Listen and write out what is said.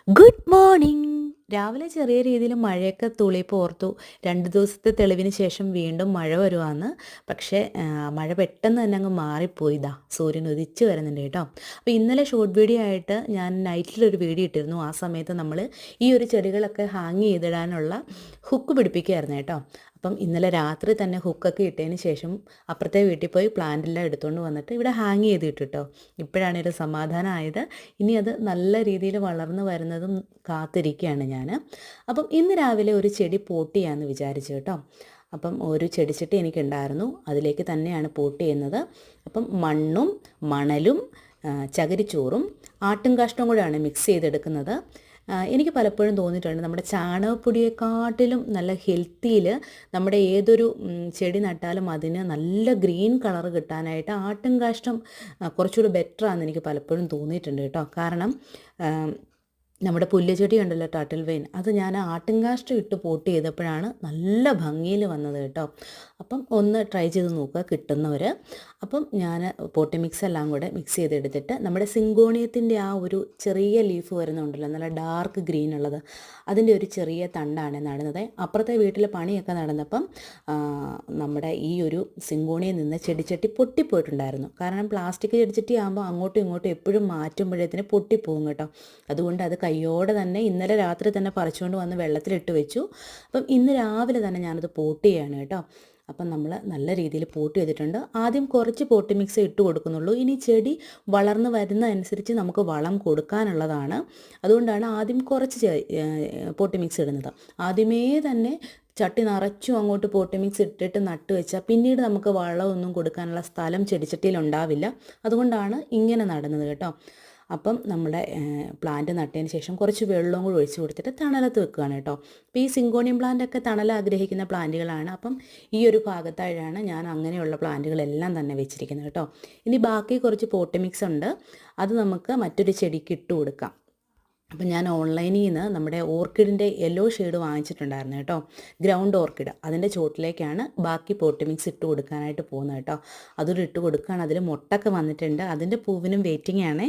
Good morning. രാവിലെ ചെറിയ രീതിയിൽ മഴയൊക്കെ തുള്ളിയപ്പോൾ ഓർത്തു 2 ദിവസത്തെ തെളിവിന് ശേഷം വീണ്ടും മഴ വരുവാന്ന്. പക്ഷേ മഴ പെട്ടെന്ന് തന്നെ അങ്ങ് മാറിപ്പോയി. സൂര്യൻ ഉദിച്ച് വരുന്നുണ്ട് കേട്ടോ. അപ്പോൾ ഇന്നലെ ഷോർട്ട് വീഡിയോ ആയിട്ട് ഞാൻ നൈറ്റിലൊരു വീഡിയോ ഇട്ടിരുന്നു. ആ സമയത്ത് നമ്മൾ ഈ ഒരു ചെടികളൊക്കെ ഹാങ് ചെയ്തിടാനുള്ള ഹുക്ക് പിടിപ്പിക്കുകയായിരുന്നു കേട്ടോ. അപ്പം ഇന്നലെ രാത്രി തന്നെ ഹുക്കൊക്കെ ഇട്ടതിന് ശേഷം അപ്പുറത്തെ വീട്ടിൽ പോയി പ്ലാന്റെല്ലാം എടുത്തുകൊണ്ട് വന്നിട്ട് ഇവിടെ ഹാങ് ചെയ്തിട്ട് കേട്ടോ. ഇപ്പോഴാണ് ഒരു സമാധാനമായത്. ഇനി അത് നല്ല രീതിയിൽ വളർന്നു വരുന്നതും കാത്തിരിക്കുകയാണ് ഞാൻ. അപ്പം ഇന്ന് രാവിലെ ഒരു ചെടി പോട്ട് ചെയ്യാമെന്ന് വിചാരിച്ചു കേട്ടോ. അപ്പം ഒരു ചെടിച്ചട്ടി എനിക്കുണ്ടായിരുന്നു, അതിലേക്ക് തന്നെയാണ് പോട്ട് ചെയ്യുന്നത്. അപ്പം മണ്ണും മണലും ചകിരിച്ചോറും ആട്ടും കാഷ്ടവും കൂടെയാണ് മിക്സ് ചെയ്തെടുക്കുന്നത്. എനിക്ക് പലപ്പോഴും തോന്നിയിട്ടുണ്ട് നമ്മുടെ ചാണകപ്പൊടിയെക്കാട്ടിലും നല്ല ഹെൽത്തിയിൽ നമ്മുടെ ഏതൊരു ചെടി നട്ടാലും അതിന് നല്ല ഗ്രീൻ കളർ കിട്ടാനായിട്ട് ആട്ടും കാഷ്ടം കുറച്ചുകൂടി ബെറ്ററാണെന്ന് എനിക്ക് പലപ്പോഴും തോന്നിയിട്ടുണ്ട് കേട്ടോ. കാരണം നമ്മുടെ പുല്ലുചെടി ഉണ്ടല്ലോ, ടർട്ടിൽ വെയിൻ, അത് ഞാൻ ആട്ടുംകാഷ്ടം ഇട്ട് പോട്ട് ചെയ്തപ്പോഴാണ് നല്ല ഭംഗിയിൽ വന്നത് കേട്ടോ. അപ്പം ഒന്ന് ട്രൈ ചെയ്ത് നോക്കുക കിട്ടുന്നവർ. അപ്പം ഞാൻ പോട്ടി മിക്സ് എല്ലാം കൂടെ മിക്സ് ചെയ്തെടുത്തിട്ട് നമ്മുടെ സിങ്കോണിയത്തിൻ്റെ ആ ഒരു ചെറിയ ലീഫ് വരുന്നുണ്ടല്ലോ, നല്ല ഡാർക്ക് ഗ്രീൻ ഉള്ളത്, അതിൻ്റെ ഒരു ചെറിയ തണ്ടാണ് നടുന്നത്. അപ്പുറത്തെ വീട്ടിൽ പണിയൊക്കെ നടന്നപ്പം നമ്മുടെ ഈ ഒരു സിങ്കോണിയിൽ നിന്ന് ചെടിച്ചട്ടി പൊട്ടിപ്പോയിട്ടുണ്ടായിരുന്നു. കാരണം പ്ലാസ്റ്റിക് ചെടിച്ചട്ടി ആകുമ്പോൾ അങ്ങോട്ടും ഇങ്ങോട്ടും എപ്പോഴും മാറ്റുമ്പോഴത്തേന് പൊട്ടിപ്പോകും കേട്ടോ. അതുകൊണ്ട് അത് കയ്യോടെ തന്നെ ഇന്നലെ രാത്രി തന്നെ പറിച്ചുകൊണ്ട് വന്ന് വെള്ളത്തിലിട്ട് വെച്ചു. അപ്പം ഇന്ന് രാവിലെ തന്നെ ഞാനത് പോട്ട് ചെയ്യാണ് കേട്ടോ. അപ്പം നമ്മൾ നല്ല രീതിയിൽ പോട്ട് ചെയ്തിട്ടുണ്ട്. ആദ്യം കുറച്ച് പോട്ടി മിക്സ് ഇട്ട് കൊടുക്കുന്നുള്ളൂ. ഇനി ചെടി വളർന്ന് വരുന്നതനുസരിച്ച് നമുക്ക് വളം കൊടുക്കാനുള്ളതാണ്. അതുകൊണ്ടാണ് ആദ്യം കുറച്ച് പോട്ടി മിക്സ് ഇടുന്നത്. ആദ്യമേ തന്നെ ചട്ടി നിറച്ചും അങ്ങോട്ട് പോട്ടി മിക്സ് ഇട്ടിട്ട് നട്ട് വെച്ചാൽ പിന്നീട് നമുക്ക് വളമൊന്നും കൊടുക്കാനുള്ള സ്ഥലം ചെടിച്ചട്ടിയിൽ ഉണ്ടാവില്ല. അതുകൊണ്ടാണ് ഇങ്ങനെ നടുന്നത് കേട്ടോ. അപ്പം നമ്മുടെ പ്ലാന്റ് നട്ടതിന് ശേഷം കുറച്ച് വെള്ളവും കൂടി ഒഴിച്ച് കൊടുത്തിട്ട് തണലത്ത് വെക്കുകയാണ് കേട്ടോ. അപ്പോൾ ഈ സിങ്കോണിയം പ്ലാന്റൊക്കെ തണൽ ആഗ്രഹിക്കുന്ന പ്ലാന്റുകളാണ്. അപ്പം ഈ ഒരു ഭാഗത്തായാണ് ഞാൻ അങ്ങനെയുള്ള പ്ലാന്റുകളെല്ലാം തന്നെ വെച്ചിരിക്കുന്നത് കേട്ടോ. ഇനി ബാക്കി കുറച്ച് പോട്ടി മിക്സ് ഉണ്ട്, അത് നമുക്ക് മറ്റൊരു ചെടിക്ക് ഇട്ട് കൊടുക്കാം. അപ്പം ഞാൻ ഓൺലൈനിൽ നിന്ന് നമ്മുടെ ഓർക്കിഡിൻ്റെ യെല്ലോ ഷെയ്ഡ് വാങ്ങിച്ചിട്ടുണ്ടായിരുന്നു കേട്ടോ, ഗ്രൗണ്ട് ഓർക്കിഡ്. അതിൻ്റെ ചോട്ടിലേക്കാണ് ബാക്കി പോട്ടി മിക്സ് ഇട്ട് കൊടുക്കാനായിട്ട് പോകുന്നത് കേട്ടോ. അതൊരു ഇട്ട് കൊടുക്കുകയാണ്. അതിൽ മുട്ടൊക്കെ വന്നിട്ടുണ്ട്. അതിൻ്റെ പൂവിനും വെയിറ്റിംഗ് ആണേ.